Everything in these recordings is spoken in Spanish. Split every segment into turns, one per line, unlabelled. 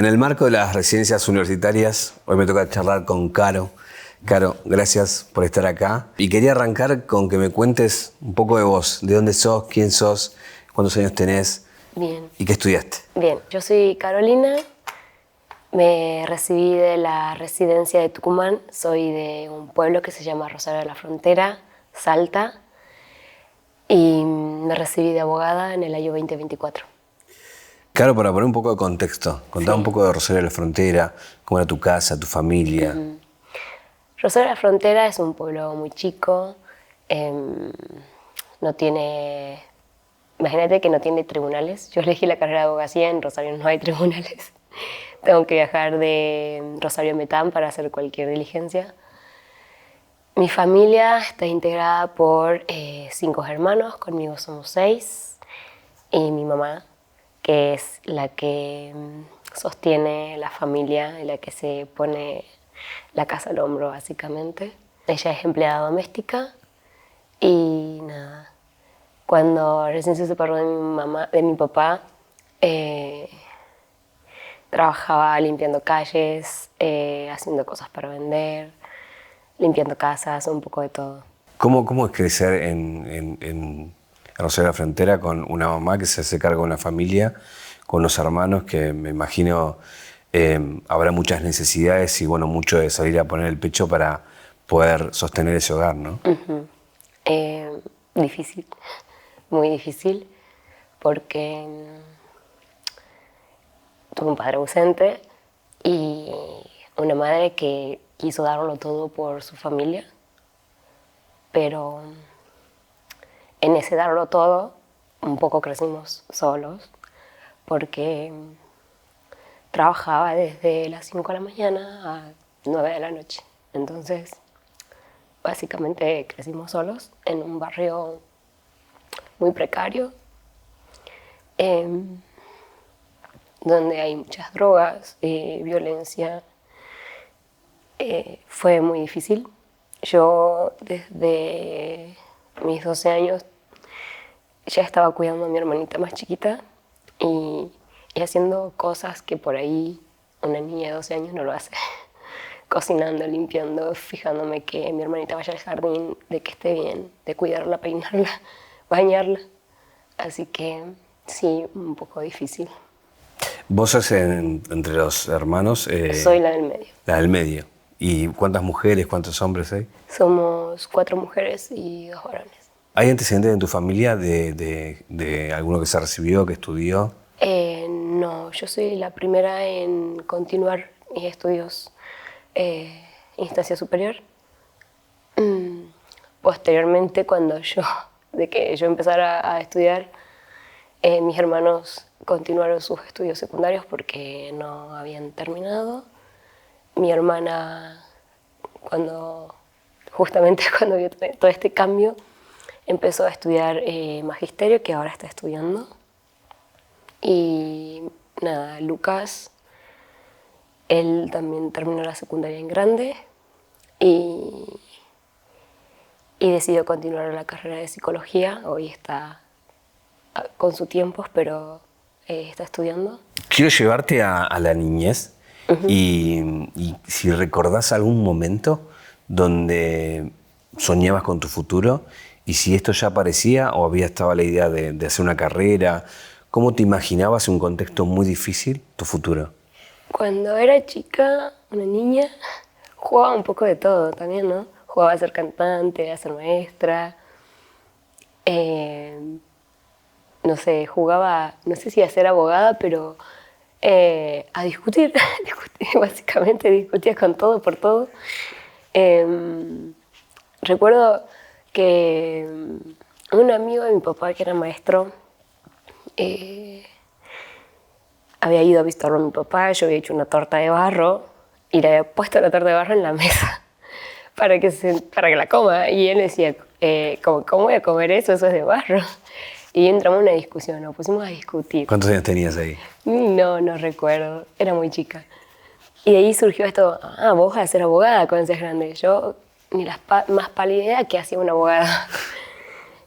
En el marco de las residencias universitarias, hoy me toca charlar con Caro. Caro, gracias por estar acá. Y quería arrancar con que me cuentes un poco de vos. ¿De dónde sos? ¿Quién sos? ¿Cuántos años tenés?
Bien.
¿Y qué estudiaste?
Bien, yo soy Carolina, me recibí de la residencia de Tucumán, soy de un pueblo que se llama Rosario de la Frontera, Salta, y me recibí de abogada en el año 2024.
Caro, para poner un poco de contexto, contá
Sí.
un poco de Rosario de la Frontera, cómo era tu casa, tu familia.
Rosario de la Frontera es un pueblo muy chico, no tiene... Imagínate que no tiene tribunales. Yo elegí la carrera de abogacía, en Rosario no hay tribunales. Tengo que viajar de Rosario a Metán para hacer cualquier diligencia. Mi familia está integrada por 5 hermanos, conmigo somos 6, y mi mamá, que es la que sostiene la familia, y la que se pone la casa al hombro, básicamente. Ella es empleada doméstica y nada. Cuando recién se separó de mi papá, trabajaba limpiando calles, haciendo cosas para vender, limpiando casas, un poco de todo.
¿Cómo es crecer en Rosario de la Frontera con una mamá que se hace cargo de una familia, con unos hermanos que me imagino habrá muchas necesidades y bueno, mucho de salir a poner el pecho para poder sostener ese hogar, ¿no?
Difícil, muy difícil, porque tuve un padre ausente y una madre que quiso darlo todo por su familia, pero en ese darlo todo un poco crecimos solos, porque trabajaba desde las 5 de la mañana a 9 de la noche. Entonces, básicamente crecimos solos en un barrio muy precario, donde hay muchas drogas, violencia. Fue muy difícil. Yo desde mis 12 años ya estaba cuidando a mi hermanita más chiquita y haciendo cosas que por ahí una niña de 12 años no lo hace. Cocinando, limpiando, fijándome que mi hermanita vaya al jardín, de que esté bien, de cuidarla, peinarla, bañarla. Así que sí, un poco difícil.
Vos sos entre los hermanos...
Soy la del medio.
La del medio. ¿Y cuántas mujeres, cuántos hombres hay?
Somos 4 mujeres y 2 varones.
¿Hay antecedentes en tu familia de alguno que se recibió, que estudió?
No, yo soy la primera en continuar mis estudios instancia superior. Posteriormente, de que yo empezara a estudiar, mis hermanos continuaron sus estudios secundarios porque no habían terminado. Mi hermana, justamente cuando vio todo este cambio, empezó a estudiar magisterio, que ahora está estudiando. Y nada, Lucas, él también terminó la secundaria en grande y decidió continuar la carrera de psicología. Hoy está con sus tiempos, pero está estudiando.
Quiero llevarte a la niñez y si recordás algún momento donde soñabas con tu futuro y si esto ya aparecía o había estado la idea de hacer una carrera. ¿Cómo te imaginabas en un contexto muy difícil tu futuro?
Cuando era chica, una niña, jugaba un poco de todo también, ¿no? Jugaba a ser cantante, a ser maestra. No sé, jugaba, no sé si a ser abogada, pero a discutir. Básicamente discutía con todo por todo. Recuerdo que un amigo de mi papá, que era maestro, había ido a visitarlo a mi papá. Yo había hecho una torta de barro y le había puesto la torta de barro en la mesa para que la coma. Y él decía, ¿cómo voy a comer eso? Eso es de barro. Y entramos en una discusión, nos pusimos a discutir.
¿Cuántos años tenías ahí?
No recuerdo, era muy chica. Y de ahí surgió esto, vos vas a ser abogada cuando seas grande. Yo ni la más pálida idea que hacía una abogada.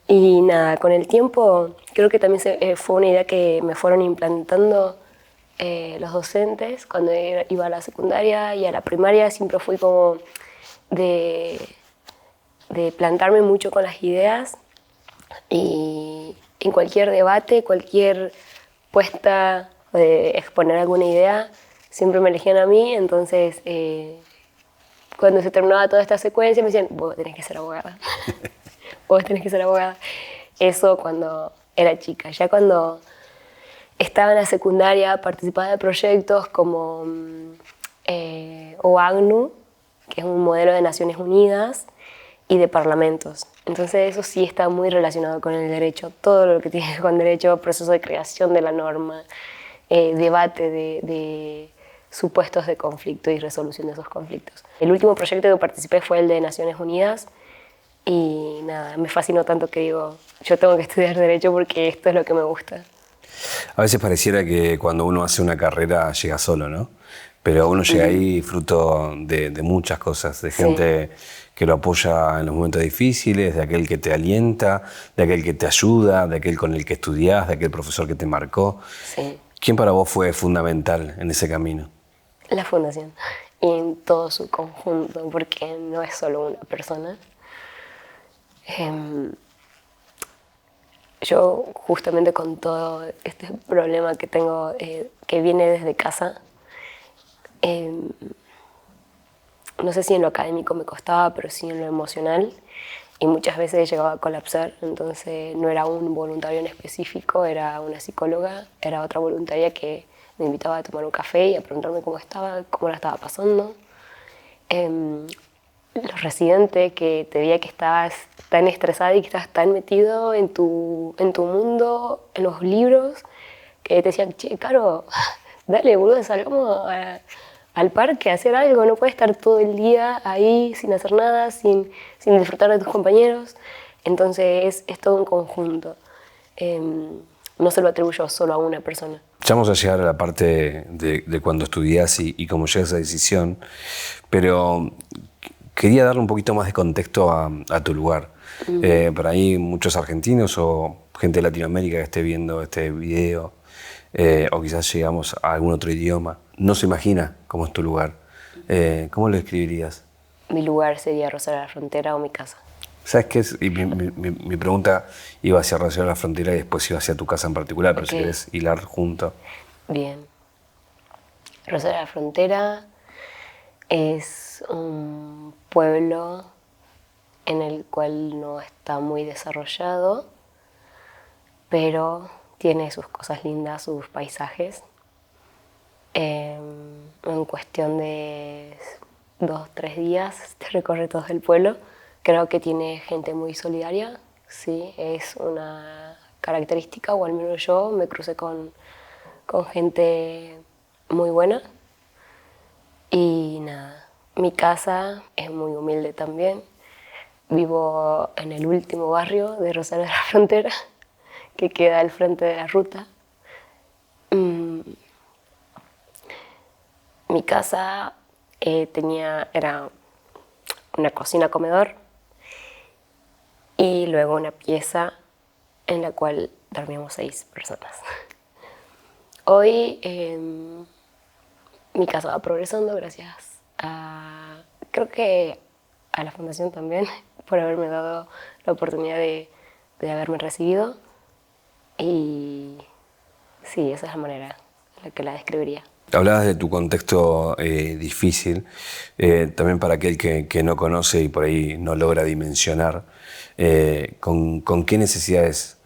Y nada, con el tiempo creo que también fue una idea que me fueron implantando los docentes. Cuando iba a la secundaria y a la primaria siempre fui como de, de plantarme mucho con las ideas y en cualquier debate, cualquier puesta de exponer alguna idea, siempre me elegían a mí. Entonces, cuando se terminaba toda esta secuencia me decían, vos tenés que ser abogada, vos tenés que ser abogada. Eso cuando era chica. Ya cuando estaba en la secundaria participaba de proyectos como OACNUR, que es un modelo de Naciones Unidas, y de parlamentos. Entonces eso sí está muy relacionado con el derecho, todo lo que tiene que ver con derecho, proceso de creación de la norma, debate de supuestos de conflicto y resolución de esos conflictos. El último proyecto que participé fue el de Naciones Unidas y nada, me fascinó tanto que digo, yo tengo que estudiar derecho porque esto es lo que me gusta.
A veces pareciera que cuando uno hace una carrera llega solo, ¿no? Pero uno llega ahí fruto de muchas cosas, de gente que lo apoya en los momentos difíciles, de aquel que te alienta, de aquel que te ayuda, de aquel con el que estudiás, de aquel profesor que te marcó.
Sí.
¿Quién para vos fue fundamental en ese camino?
La fundación, y en todo su conjunto, porque no es solo una persona. Yo justamente con todo este problema que tengo, que viene desde casa, no sé si en lo académico me costaba, pero sí en lo emocional, y muchas veces llegaba a colapsar. Entonces no era un voluntario en específico, era una psicóloga, era otra voluntaria que me invitaba a tomar un café y a preguntarme cómo estaba, cómo la estaba pasando. Los residentes que te veía que estabas tan estresada y que estabas tan metido en tu mundo, en los libros, que te decían, che, Caro, dale, boludo, salgamos al parque a hacer algo, no puedes estar todo el día ahí sin hacer nada, sin disfrutar de tus compañeros. Entonces es todo un conjunto. No se lo atribuyo solo a una persona.
Ya vamos a llegar a la parte de cuando estudiás y cómo llegas a esa decisión, pero quería darle un poquito más de contexto a tu lugar. Por ahí muchos argentinos o gente de Latinoamérica que esté viendo este video, o quizás llegamos a algún otro idioma, no se imagina cómo es tu lugar. ¿Cómo lo describirías?
Mi lugar sería Rosario de la Frontera o mi casa.
¿Sabes qué es? Y mi pregunta iba hacia Rosario de la Frontera y después iba hacia tu casa en particular, pero si querés hilar junto.
Bien. Rosario de la Frontera es un pueblo en el cual no está muy desarrollado, pero tiene sus cosas lindas, sus paisajes. En cuestión de 2-3 días te recorre todo el pueblo. Creo que tiene gente muy solidaria, sí, es una característica, o al menos yo me crucé con gente muy buena. Y nada, mi casa es muy humilde también. Vivo en el último barrio de Rosario de la Frontera, que queda al frente de la ruta. Mi casa era una cocina-comedor y luego una pieza en la cual dormíamos 6 personas. Hoy mi casa va progresando gracias creo que a la fundación también, por haberme dado la oportunidad de haberme recibido. Y sí, esa es la manera en la que la describiría.
Hablabas de tu contexto difícil, también para aquel que no conoce y por ahí no logra dimensionar, ¿con qué necesidades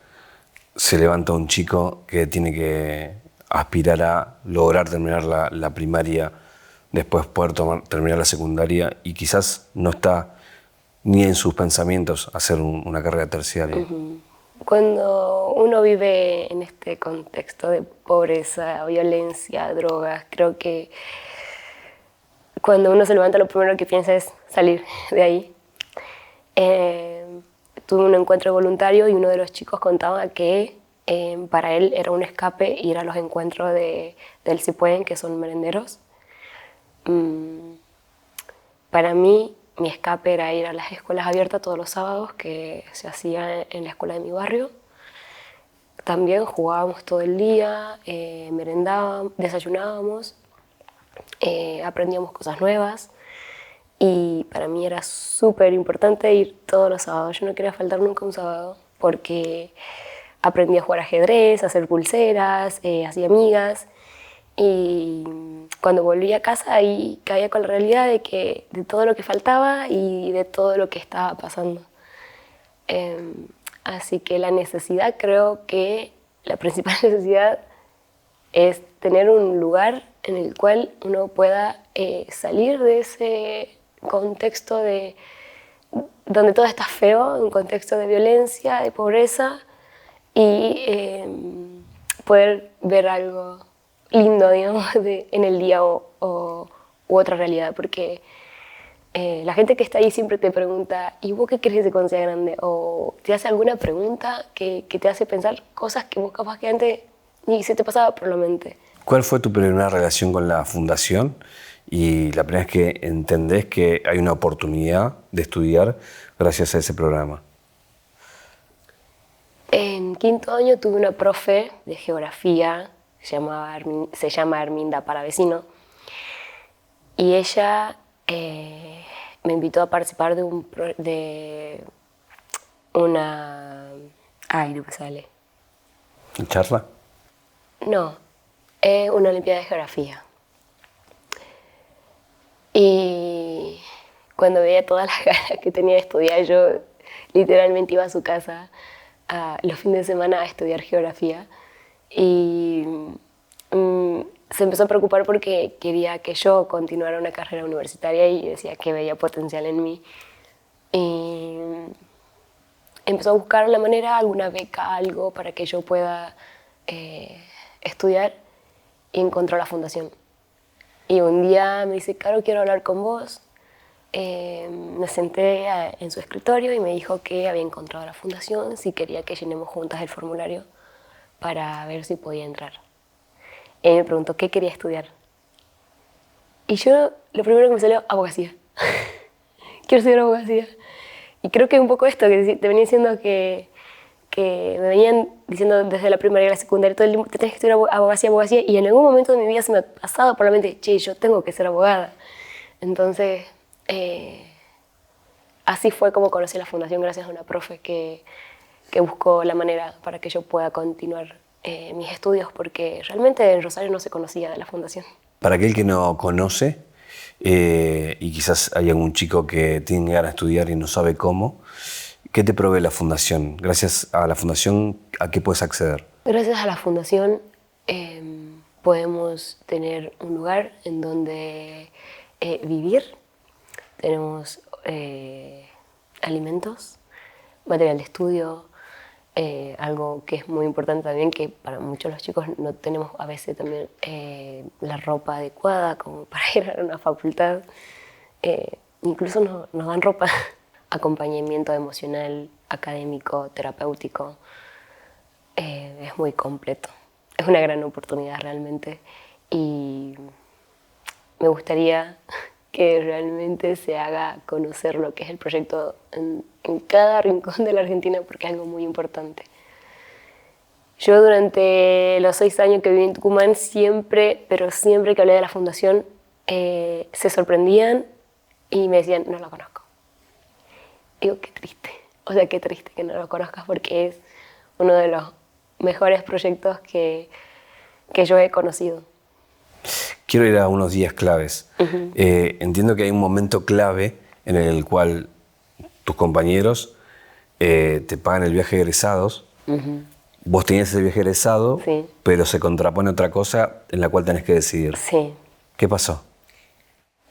se levanta un chico que tiene que aspirar a lograr terminar la primaria, después poder terminar la secundaria y quizás no está ni en sus pensamientos hacer una carrera terciaria?
Cuando uno vive en este contexto de pobreza, violencia, drogas, creo que cuando uno se levanta lo primero que piensa es salir de ahí. Tuve un encuentro voluntario y uno de los chicos contaba que para él era un escape ir a los encuentros del Si Pueden, que son merenderos. Para mí, mi escape era ir a las escuelas abiertas todos los sábados, que se hacía en la escuela de mi barrio. también jugábamos todo el día, merendábamos, desayunábamos, aprendíamos cosas nuevas y para mí era súper importante ir todos los sábados. Yo no quería faltar nunca un sábado porque aprendí a jugar ajedrez, a hacer pulseras, hacía amigas y cuando volví a casa ahí caía con la realidad de todo lo que faltaba y de todo lo que estaba pasando. Así que la necesidad, creo que la principal necesidad es tener un lugar en el cual uno pueda salir de ese contexto donde todo está feo, un contexto de violencia, de pobreza, y poder ver algo lindo, digamos, en el día u otra realidad, porque la gente que está ahí siempre te pregunta, ¿y vos qué crees de cuando seas grande? O te hace alguna pregunta que te hace pensar cosas que vos capaz que antes ni se te pasaba por la mente.
¿Cuál fue tu primera relación con la fundación y la primera vez que entendés que hay una oportunidad de estudiar gracias a ese programa?
En quinto año tuve una profe de geografía, se llama Herminda Paravecino, y ella me invitó a participar de una... Ay, no me sale.
¿Charla?
No, es una olimpiada de geografía. Y cuando veía todas las ganas que tenía de estudiar, yo literalmente iba a su casa los fines de semana a estudiar geografía. Y se empezó a preocupar porque quería que yo continuara una carrera universitaria y decía que veía potencial en mí. Y empezó a buscar la manera, alguna beca, algo para que yo pueda estudiar, y encontró la fundación. Y un día me dice, Caro, quiero hablar con vos. Me senté en su escritorio y me dijo que había encontrado la fundación, si quería que llenemos juntas el formulario para ver si podía entrar. Y me preguntó qué quería estudiar. Y yo, lo primero que me salió, abogacía. Quiero estudiar abogacía. Y creo que un poco esto que te venía diciendo que me venían diciendo desde la primaria y la secundaria, todo el tiempo, te tenés que estudiar abogacía, y en algún momento de mi vida se me ha pasado por la mente, che, yo tengo que ser abogada. Entonces, así fue como conocí la fundación, gracias a una profe que buscó la manera para que yo pueda continuar mis estudios, porque realmente en Rosario no se conocía de la fundación.
Para aquel que no conoce, y quizás hay algún chico que tiene ganas de estudiar y no sabe cómo, ¿qué te provee la fundación? Gracias a la fundación, ¿a qué puedes acceder?
Gracias a la fundación podemos tener un lugar en donde vivir. Tenemos alimentos, material de estudio, algo que es muy importante también, que para muchos de los chicos no tenemos a veces también la ropa adecuada como para ir a una facultad. Incluso nos dan ropa. Acompañamiento emocional, académico, terapéutico. Es muy completo. Es una gran oportunidad realmente y me gustaría que realmente se haga conocer lo que es el proyecto en cada rincón de la Argentina, porque es algo muy importante. Yo durante los 6 años que viví en Tucumán, pero siempre que hablé de la fundación, se sorprendían y me decían, no la conozco. Digo, qué triste, o sea, qué triste que no lo conozcas, porque es uno de los mejores proyectos que yo he conocido.
Quiero ir a unos días claves. Entiendo que hay un momento clave en el cual tus compañeros te pagan el viaje de egresados. Vos tenías ese viaje egresado,
Sí.
pero se contrapone otra cosa en la cual tenés que decidir.
Sí.
¿Qué pasó?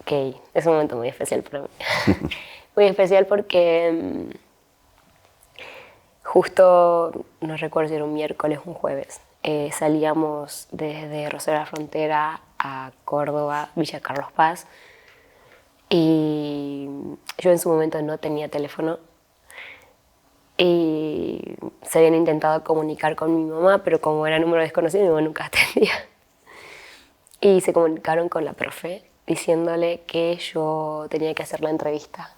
Ok, es un momento muy especial para mí. Muy especial porque justo, no recuerdo si era un miércoles o un jueves, salíamos desde Rosario de la Frontera a Córdoba, Villa Carlos Paz, y yo en su momento no tenía teléfono y se habían intentado comunicar con mi mamá, pero como era número desconocido, mi mamá nunca atendía. Y se comunicaron con la profe diciéndole que yo tenía que hacer la entrevista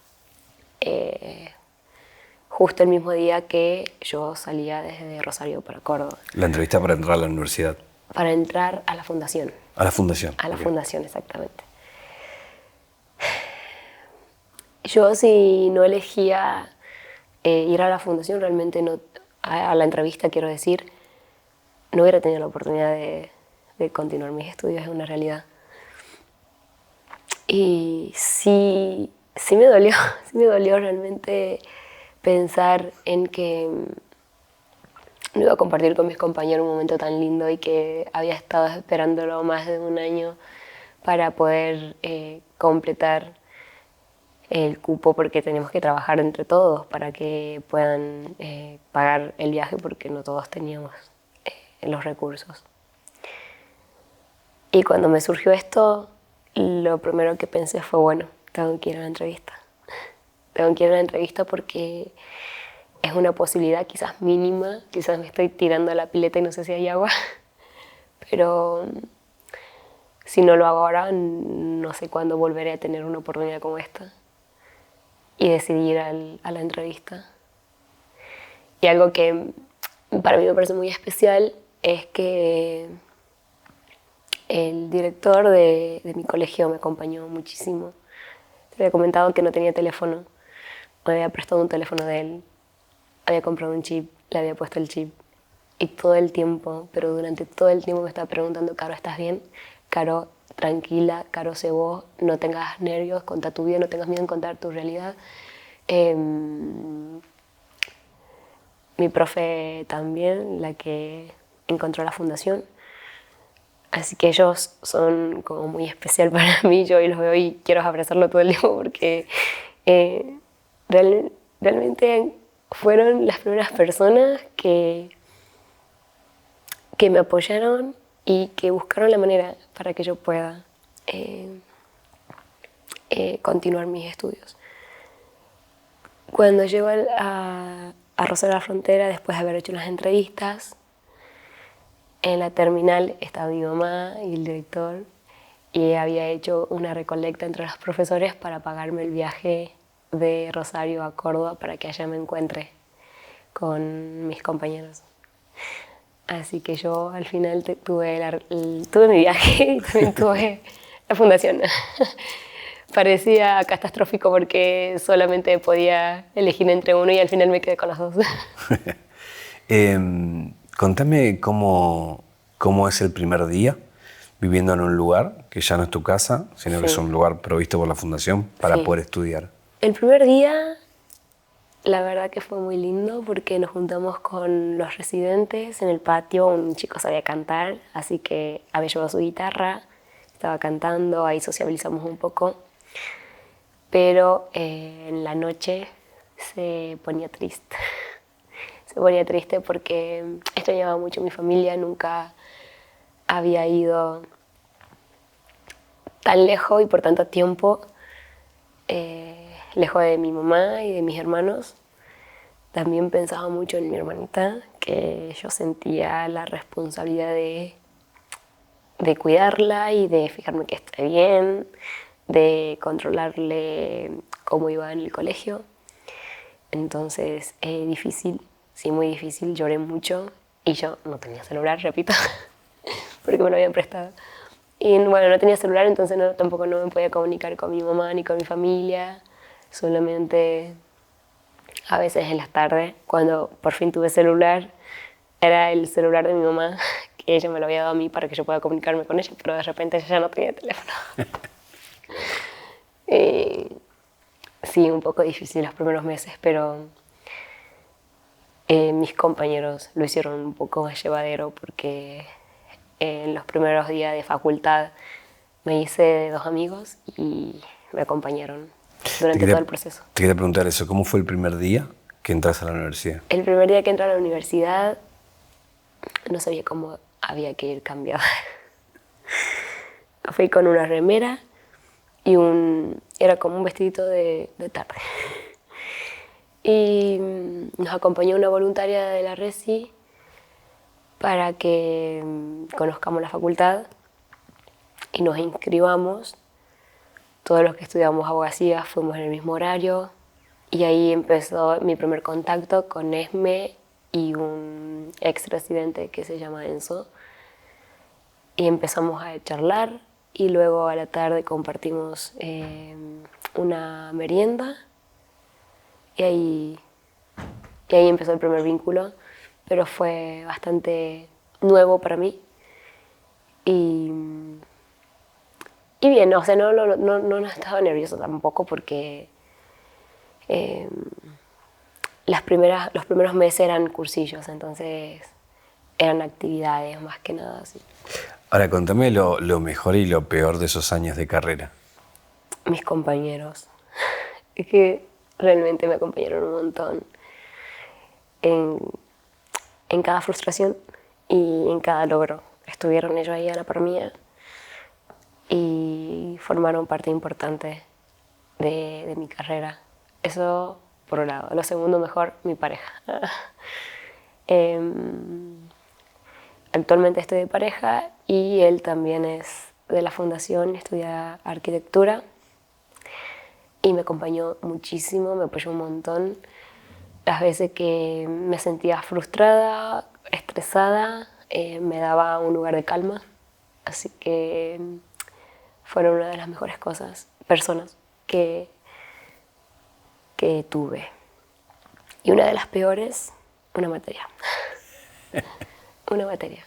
justo el mismo día que yo salía desde Rosario para Córdoba.
La entrevista para entrar a la universidad.
Para entrar a la fundación.
A la fundación.
A la
Ok.
fundación, exactamente. Yo si no elegía ir a la fundación, realmente no, a la entrevista quiero decir, no hubiera tenido la oportunidad de continuar mis estudios, es una realidad. Y sí me dolió, sí me dolió realmente pensar en que no iba a compartir con mis compañeros un momento tan lindo y que había estado esperándolo más de un año para poder completar el cupo, porque tenemos que trabajar entre todos para que puedan pagar el viaje, porque no todos teníamos los recursos. Y cuando me surgió esto, lo primero que pensé fue, bueno, tengo que ir a la entrevista. Tengo que ir a la entrevista porque es una posibilidad quizás mínima, quizás me estoy tirando a la pileta y no sé si hay agua, pero si no lo hago ahora, no sé cuándo volveré a tener una oportunidad como esta. Y decidí ir a la entrevista. Y algo que para mí me parece muy especial es que el director de mi colegio me acompañó muchísimo. Te había comentado que no tenía teléfono, me había prestado un teléfono de él, había comprado un chip, le había puesto el chip. Y todo el tiempo, pero durante todo el tiempo me estaba preguntando, Caro, ¿estás bien? Caro, tranquila, Caro, sé vos, no tengas nervios, contá tu vida, no tengas miedo en contar tu realidad. Mi profe también, la que encontró la fundación. Así que ellos son como muy especial para mí, yo hoy los veo y quiero abrazarlo todo el tiempo porque eh, realmente fueron las primeras personas que me apoyaron y que buscaron la manera para que yo pueda continuar mis estudios. Cuando llego a Rosario de la Frontera, después de haber hecho unas entrevistas, en la terminal estaba mi mamá y el director y había hecho una recolecta entre los profesores para pagarme el viaje de Rosario a Córdoba para que allá me encuentre con mis compañeros. Así que yo al final tuve mi viaje y también tuve la fundación. Parecía catastrófico porque solamente podía elegir entre uno y al final me quedé con los dos.
Contame cómo es el primer día viviendo en un lugar que ya no es tu casa, sino que es un lugar provisto por la fundación para
Sí.
poder estudiar.
El primer día, la verdad que fue muy lindo porque nos juntamos con los residentes en el patio. Un chico sabía cantar, así que había llevado su guitarra, estaba cantando, ahí sociabilizamos un poco. Pero en la noche se ponía triste. Se ponía triste porque extrañaba mucho a mi familia, nunca había ido tan lejos y por tanto tiempo lejos de mi mamá y de mis hermanos. También pensaba mucho en mi hermanita, que yo sentía la responsabilidad de cuidarla y de fijarme que esté bien, de controlarle cómo iba en el colegio. Entonces, difícil, sí, muy difícil, lloré mucho y yo no tenía celular, repito, porque me lo habían prestado. Y bueno, no tenía celular, entonces tampoco no me podía comunicar con mi mamá ni con mi familia, solamente a veces en las tardes, cuando por fin tuve celular, era el celular de mi mamá, que ella me lo había dado a mí para que yo pueda comunicarme con ella, pero de repente ella ya no tenía teléfono. Sí, un poco difícil los primeros meses, pero mis compañeros lo hicieron un poco más llevadero porque en los primeros días de facultad me hice de 2 amigos y me acompañaron durante todo el proceso.
Te quería preguntar eso, ¿cómo fue el primer día que entras a la universidad?
El primer día que entré a la universidad no sabía cómo había que ir cambiada. Fui con una remera y era como un vestidito de tarde. Y nos acompañó una voluntaria de la Resi para que conozcamos la facultad y nos inscribamos. Todos los que estudiamos abogacía fuimos en el mismo horario Y ahí empezó mi primer contacto con Esme y un ex residente que se llama Enzo. Y empezamos a charlar y luego a la tarde compartimos una merienda y ahí empezó el primer vínculo, pero fue bastante nuevo para mí. Y bien, o sea, no estaba nerviosa tampoco porque los primeros meses eran cursillos, entonces eran actividades más que nada así.
Ahora, contame lo mejor y lo peor de esos años de carrera.
Mis compañeros, es que realmente me acompañaron un montón en cada frustración y en cada logro. Estuvieron ellos ahí a la par mía y formaron parte importante de mi carrera. Eso por un lado. Lo segundo mejor, mi pareja. Actualmente estoy de pareja y él también es de la fundación, estudia arquitectura y me acompañó muchísimo, me apoyó un montón. Las veces que me sentía frustrada, estresada, me daba un lugar de calma. Así que fueron una de las mejores personas que tuve. Y una de las peores, una materia. Una materia.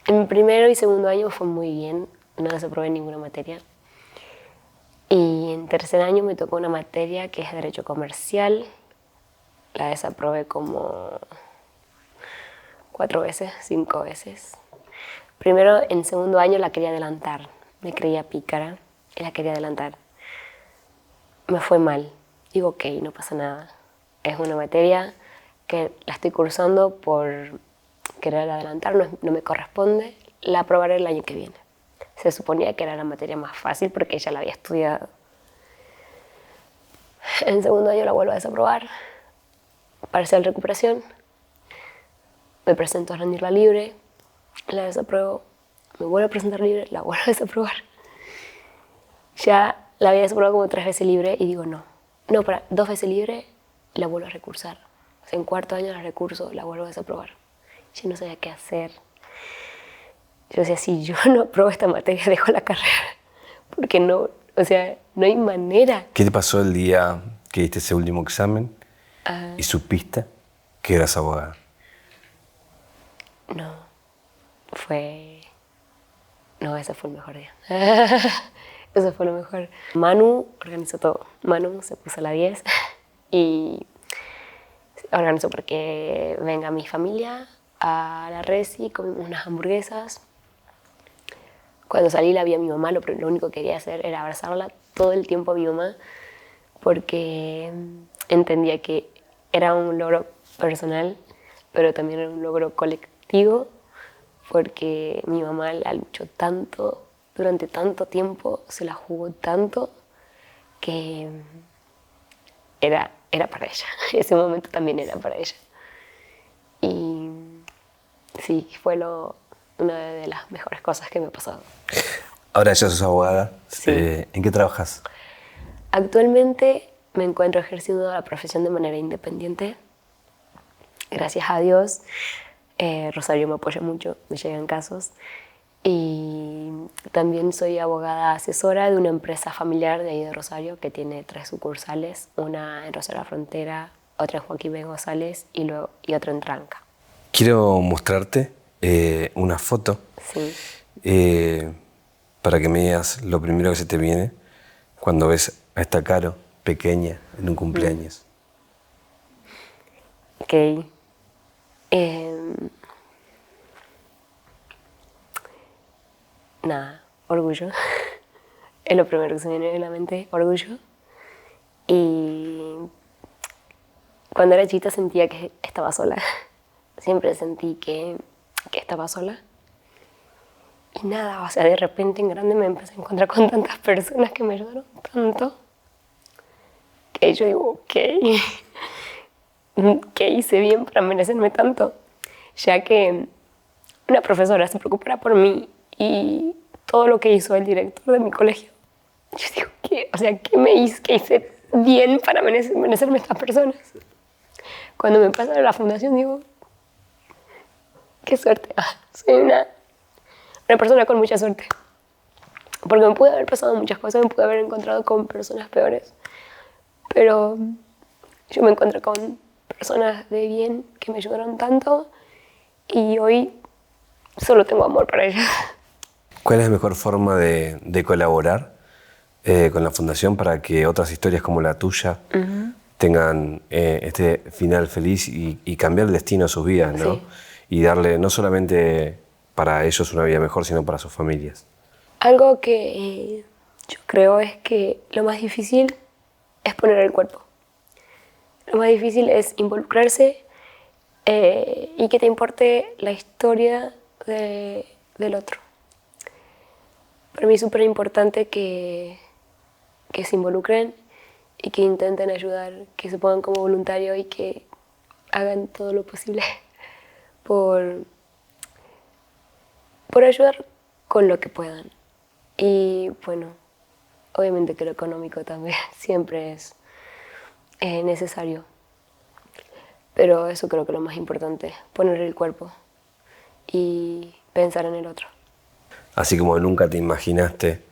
En primero y segundo año fue muy bien, no desaprobé ninguna materia. Y en tercer año me tocó una materia que es Derecho Comercial. La desaprobé como 4 veces, 5 veces. Primero, en segundo año la quería adelantar. Me creía pícara y la quería adelantar. Me fue mal. Digo, ok, no pasa nada. Es una materia que la estoy cursando por querer adelantar, no me corresponde. La aprobaré el año que viene. Se suponía que era la materia más fácil porque ella la había estudiado. En segundo año la vuelvo a desaprobar. Parcial recuperación. Me presento a rendirla libre. La desapruebo. Me vuelvo a presentar libre. La vuelvo a desaprobar. Ya la había desaprobado como 3 veces libre y digo no. No, para 2 veces libre la vuelvo a recursar. O sea, en cuarto año la recurso, la vuelvo a desaprobar. Yo no sabía qué hacer. Yo decía, si yo no apruebo esta materia, dejo la carrera. Porque no, o sea, no hay manera.
¿Qué te pasó el día que diste ese último examen y supiste que eras abogada?
No, ese fue el mejor día. Eso fue lo mejor. Manu organizó todo. Manu se puso a la 10 y organizó para que venga mi familia a la Resi, comimos unas hamburguesas. Cuando salí la vi a mi mamá, lo único que quería hacer era abrazarla todo el tiempo a mi mamá porque entendía que era un logro personal, pero también era un logro colectivo porque mi mamá la luchó tanto, durante tanto tiempo, se la jugó tanto que era para ella. Ese momento también era para ella. Y sí, fue una de las mejores cosas que me ha pasado.
Ahora ya sos abogada.
Sí.
¿En qué trabajas?
Actualmente me encuentro ejerciendo la profesión de manera independiente. Gracias a Dios, Rosario me apoya mucho, me llegan casos. Y también soy abogada asesora de una empresa familiar de ahí de Rosario que tiene 3 sucursales, una en Rosario La Frontera, otra en Joaquín B. González y otra en Tranca.
Quiero mostrarte una foto.
Sí.
Para que me digas lo primero que se te viene cuando ves a esta Caro pequeña en un cumpleaños.
Ok. Nada, orgullo. Es lo primero que se me viene a la mente, orgullo. Y cuando era chiquita sentía que estaba sola. Siempre sentí que estaba sola. Y nada, o sea, de repente en grande me empecé a encontrar con tantas personas que me ayudaron tanto, que yo digo, ¿qué hice bien para merecerme tanto? Ya que una profesora se preocupara por mí y todo lo que hizo el director de mi colegio, yo digo, ¿qué? O sea, ¿qué hice bien para merecerme estas personas. Cuando me pasan a la fundación digo, qué suerte. Soy una persona con mucha suerte. Porque me pude haber pasado muchas cosas, me pude haber encontrado con personas peores. Pero yo me encontré con personas de bien que me ayudaron tanto y hoy solo tengo amor para ellas.
¿Cuál es la mejor forma de colaborar con la Fundación para que otras historias como la tuya tengan este final feliz y cambiar el destino de sus vidas, ¿no?
Sí.
Y darle no solamente para ellos una vida mejor, sino para sus familias?
Algo que yo creo es que lo más difícil es poner el cuerpo. Lo más difícil es involucrarse y que te importe la historia del otro. Para mí es súper importante que se involucren y que intenten ayudar, que se pongan como voluntario y que hagan todo lo posible por ayudar con lo que puedan. Y bueno, obviamente que lo económico también siempre es necesario. Pero eso creo que es lo más importante, poner el cuerpo y pensar en el otro.
Así como nunca te imaginaste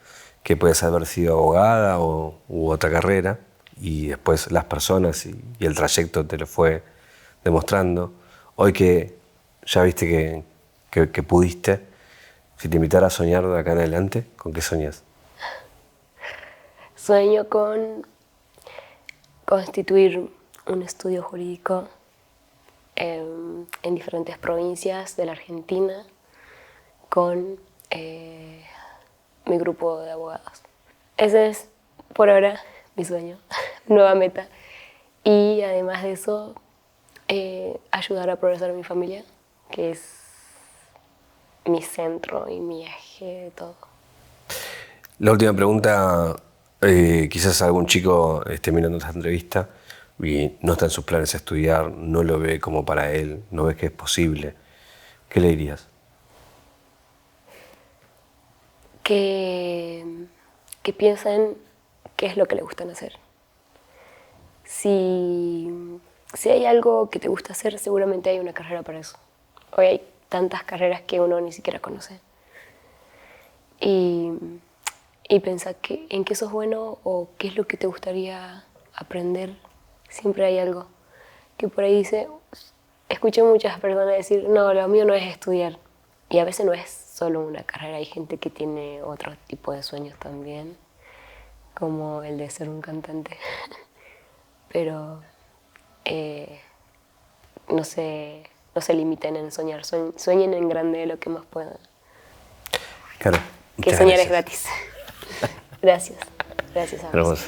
que puedes haber sido abogada u otra carrera, y después las personas y el trayecto te lo fue demostrando. Hoy que ya viste que pudiste, si te invitara a soñar de acá en adelante, ¿con qué soñas?
Sueño con constituir un estudio jurídico en diferentes provincias de la Argentina con mi grupo de abogados. Ese es, por ahora, mi sueño, nueva meta. Y además de eso, ayudar a progresar a mi familia, que es mi centro y mi eje de todo.
La última pregunta, quizás algún chico esté mirando esta entrevista y no está en sus planes estudiar, no lo ve como para él, no ve que es posible. ¿Qué le dirías?
Que piensen qué es lo que les gusta hacer. Si hay algo que te gusta hacer, seguramente hay una carrera para eso. Hoy hay tantas carreras que uno ni siquiera conoce. Y pensar en qué sos bueno o qué es lo que te gustaría aprender. Siempre hay algo que por ahí dice, escuché muchas personas decir, no, lo mío no es estudiar. Y a veces no es solo una carrera, hay gente que tiene otro tipo de sueños también, como el de ser un cantante. Pero no se limiten en soñar, sueñen en grande lo que más puedan.
Claro,
Que soñar es gratis. Gracias. Gracias a vos.
Hermoso.